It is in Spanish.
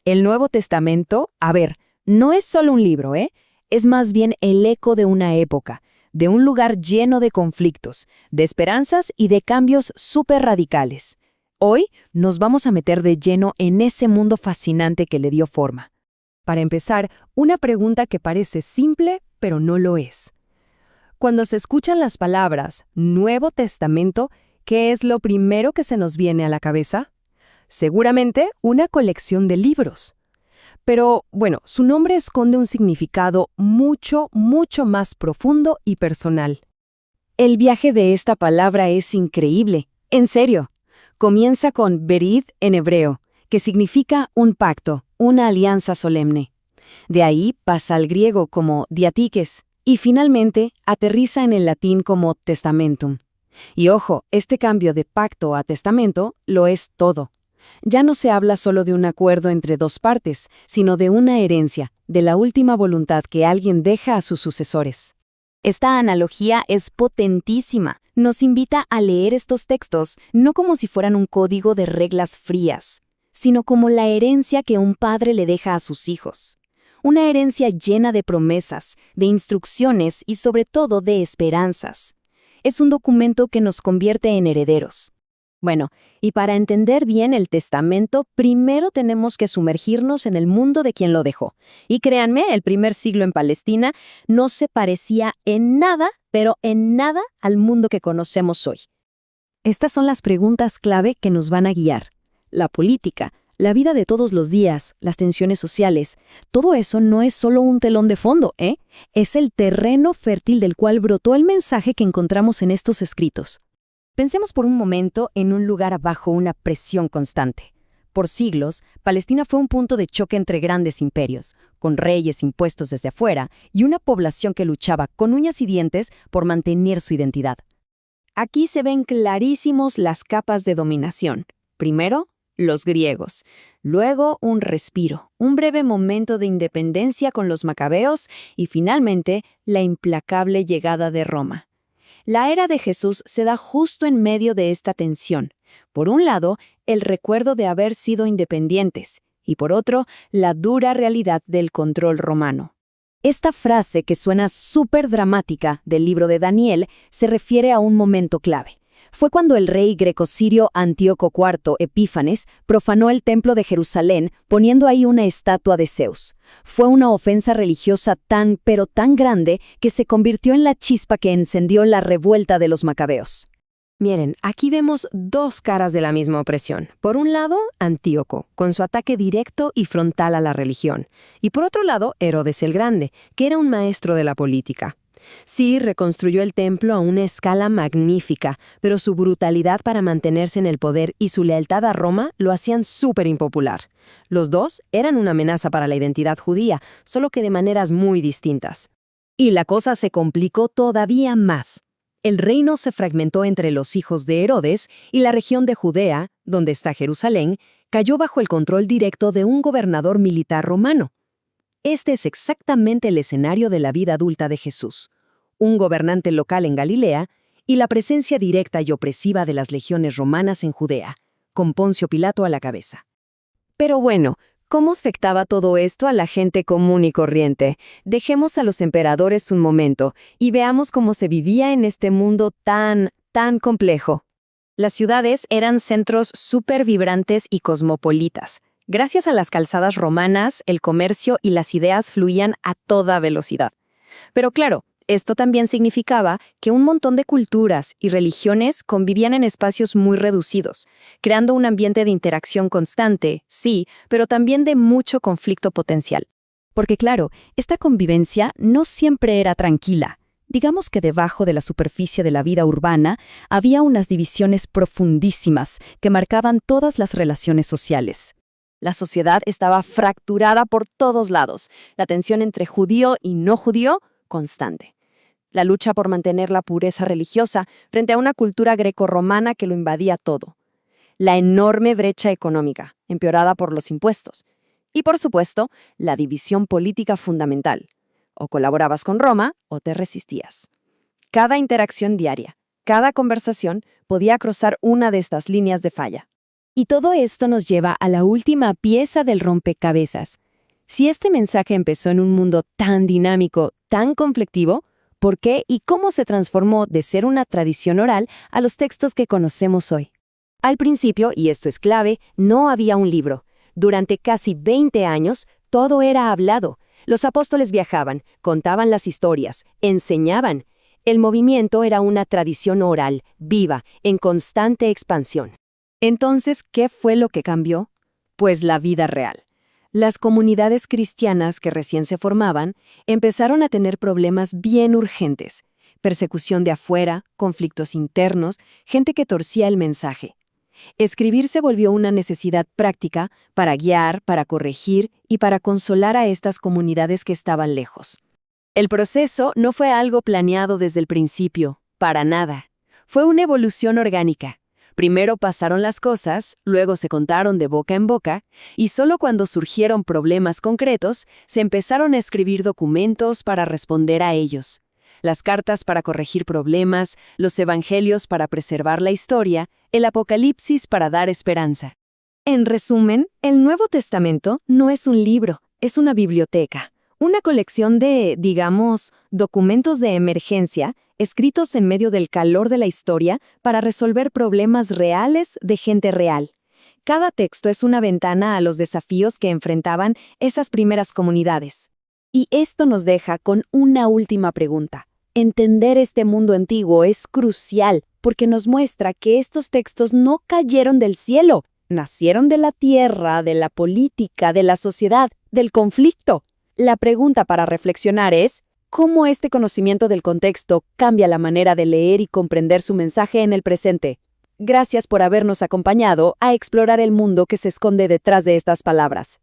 El Nuevo Testamento, a ver, no es solo un libro, ¿eh? Es más bien el eco de una época, de un lugar lleno de conflictos, de esperanzas y de cambios súper radicales. Hoy nos vamos a meter de lleno en ese mundo fascinante que le dio forma. Para empezar, una pregunta que parece simple, pero no lo es. Cuando se escuchan las palabras Nuevo Testamento, ¿qué es lo primero que se nos viene a la cabeza? Seguramente una colección de libros. Pero, bueno, su nombre esconde un significado mucho, mucho más profundo y personal. El viaje de esta palabra es increíble, en serio. Comienza con berid en hebreo, que significa un pacto, una alianza solemne. De ahí pasa al griego como diatikes y finalmente aterriza en el latín como testamentum. Y ojo, este cambio de pacto a testamento lo es todo. Ya no se habla solo de un acuerdo entre dos partes, sino de una herencia, de la última voluntad que alguien deja a sus sucesores. Esta analogía es potentísima. Nos invita a leer estos textos no como si fueran un código de reglas frías, sino como la herencia que un padre le deja a sus hijos. Una herencia llena de promesas, de instrucciones y sobre todo de esperanzas. Es un documento que nos convierte en herederos. Bueno, y para entender bien el testamento, primero tenemos que sumergirnos en el mundo de quien lo dejó. Y créanme, el primer siglo en Palestina no se parecía en nada, pero en nada al mundo que conocemos hoy. Estas son las preguntas clave que nos van a guiar. La política, la vida de todos los días, las tensiones sociales, todo eso no es solo un telón de fondo, ¿eh? Es el terreno fértil del cual brotó el mensaje que encontramos en estos escritos. Pensemos por un momento en un lugar bajo una presión constante. Por siglos, Palestina fue un punto de choque entre grandes imperios, con reyes impuestos desde afuera y una población que luchaba con uñas y dientes por mantener su identidad. Aquí se ven clarísimos las capas de dominación. Primero, los griegos. Luego, un respiro, un breve momento de independencia con los macabeos y finalmente, la implacable llegada de Roma. La era de Jesús se da justo en medio de esta tensión. Por un lado, el recuerdo de haber sido independientes, y por otro, la dura realidad del control romano. Esta frase, que suena súper dramática del libro de Daniel, se refiere a un momento clave. Fue cuando el rey greco-sirio Antíoco IV Epífanes profanó el templo de Jerusalén poniendo ahí una estatua de Zeus. Fue una ofensa religiosa tan, pero tan grande que se convirtió en la chispa que encendió la revuelta de los macabeos. Miren, aquí vemos dos caras de la misma opresión. Por un lado, Antíoco, con su ataque directo y frontal a la religión. Y por otro lado, Herodes el Grande, que era un maestro de la política. Sí, reconstruyó el templo a una escala magnífica, pero su brutalidad para mantenerse en el poder y su lealtad a Roma lo hacían súper impopular. Los dos eran una amenaza para la identidad judía, solo que de maneras muy distintas. Y la cosa se complicó todavía más. El reino se fragmentó entre los hijos de Herodes y la región de Judea, donde está Jerusalén, cayó bajo el control directo de un gobernador militar romano. Este es exactamente el escenario de la vida adulta de Jesús. Un gobernante local en Galilea y la presencia directa y opresiva de las legiones romanas en Judea, con Poncio Pilato a la cabeza. Pero bueno, ¿cómo afectaba todo esto a la gente común y corriente? Dejemos a los emperadores un momento y veamos cómo se vivía en este mundo tan complejo. Las ciudades eran centros súper vibrantes y cosmopolitas. Gracias a las calzadas romanas, el comercio y las ideas fluían a toda velocidad. Pero claro, esto también significaba que un montón de culturas y religiones convivían en espacios muy reducidos, creando un ambiente de interacción constante, sí, pero también de mucho conflicto potencial. Porque claro, esta convivencia no siempre era tranquila. Digamos que debajo de la superficie de la vida urbana había unas divisiones profundísimas que marcaban todas las relaciones sociales. La sociedad estaba fracturada por todos lados, la tensión entre judío y no judío, constante. La lucha por mantener la pureza religiosa frente a una cultura grecorromana que lo invadía todo. La enorme brecha económica, empeorada por los impuestos. Y por supuesto, la división política fundamental. O colaborabas con Roma o te resistías. Cada interacción diaria, cada conversación podía cruzar una de estas líneas de falla. Y todo esto nos lleva a la última pieza del rompecabezas. Si este mensaje empezó en un mundo tan dinámico, tan conflictivo, ¿por qué y cómo se transformó de ser una tradición oral a los textos que conocemos hoy? Al principio, y esto es clave, no había un libro. Durante casi 20 años, todo era hablado. Los apóstoles viajaban, contaban las historias, enseñaban. El movimiento era una tradición oral, viva, en constante expansión. Entonces, ¿qué fue lo que cambió? Pues la vida real. Las comunidades cristianas que recién se formaban empezaron a tener problemas bien urgentes. Persecución de afuera, conflictos internos, gente que torcía el mensaje. Escribir se volvió una necesidad práctica para guiar, para corregir y para consolar a estas comunidades que estaban lejos. El proceso no fue algo planeado desde el principio, para nada. Fue una evolución orgánica. Primero pasaron las cosas, luego se contaron de boca en boca, y solo cuando surgieron problemas concretos, se empezaron a escribir documentos para responder a ellos. Las cartas para corregir problemas, los evangelios para preservar la historia, el Apocalipsis para dar esperanza. En resumen, el Nuevo Testamento no es un libro, es una biblioteca. Una colección de, digamos, documentos de emergencia, escritos en medio del calor de la historia para resolver problemas reales de gente real. Cada texto es una ventana a los desafíos que enfrentaban esas primeras comunidades. Y esto nos deja con una última pregunta. Entender este mundo antiguo es crucial porque nos muestra que estos textos no cayeron del cielo, nacieron de la tierra, de la política, de la sociedad, del conflicto. La pregunta para reflexionar es, ¿cómo este conocimiento del contexto cambia la manera de leer y comprender su mensaje en el presente? Gracias por habernos acompañado a explorar el mundo que se esconde detrás de estas palabras.